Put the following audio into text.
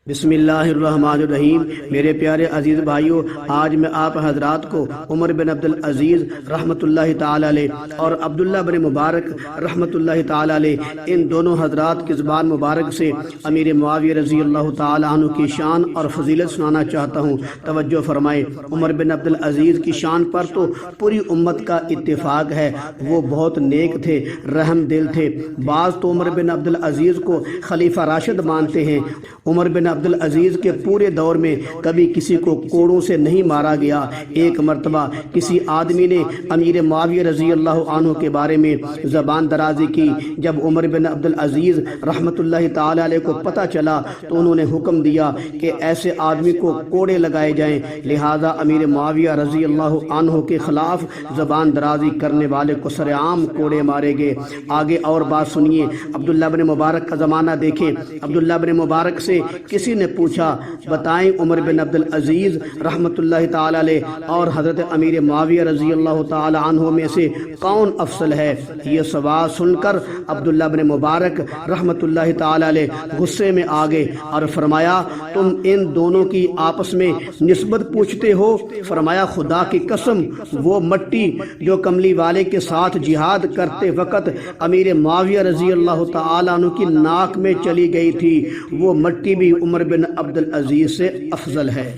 بسم اللہ الرحمن الرحیم۔ میرے پیارے عزیز بھائیوں، آج میں آپ حضرات کو عمر بن عبدالعزیز رحمۃ اللہ تعالی علیہ اور عبداللہ بن مبارک رحمۃ اللہ تعالی علیہ، ان دونوں حضرات کی زبان مبارک سے امیر معاویہ رضی اللہ تعالی عنہ کی شان اور فضیلت سنانا چاہتا ہوں۔ توجہ فرمائیں، عمر بن عبدالعزیز کی شان پر تو پوری امت کا اتفاق ہے، وہ بہت نیک تھے، رحم دل تھے۔ بعض تو عمر بن عبدالعزیز کو خلیفہ راشد مانتے ہیں۔ عمر بن عبدالعزیز کے پورے دور میں کبھی کسی کو کوڑوں سے نہیں مارا گیا۔ ایک مرتبہ کسی آدمی نے امیر معاویہ رضی اللہ عنہ کے بارے میں زبان درازی کی۔ جب عمر بن عبدالعزیز رحمۃ اللہ تعالی علیہ کو پتہ چلا تو انہوں نے حکم دیا کہ ایسے آدمی کو کوڑے لگائے جائیں، لہذا امیر معاویہ رضی اللہ عنہ کے خلاف زبان درازی کرنے والے کو سرعام کوڑے مارے گئے۔ آگے اور بات سنیے، عبداللہ بن مبارک کا زمانہ دیکھیں۔ عبداللہ بن مبارک سے کسی نے پوچھا، بتائیں عمر بن عبدالعزیز رحمۃ اللہ تعالی علیہ اور حضرت امیر معاویہ رضی اللہ تعالی عنہ میں سے کون افضل ہے؟ یہ سوال سن کر عبداللہ بن مبارک رحمۃ اللہ تعالی علیہ غصے میں آ گئے اور فرمایا، تم ان دونوں کی آپس میں نسبت پوچھتے ہو؟ فرمایا، خدا کی قسم، وہ مٹی جو کملی والے کے ساتھ جہاد کرتے وقت امیر معاویہ رضی اللہ تعالی عنہ کی ناک میں چلی گئی تھی، وہ مٹی بھی عمر بن عبدالعزیز سے افضل ہے۔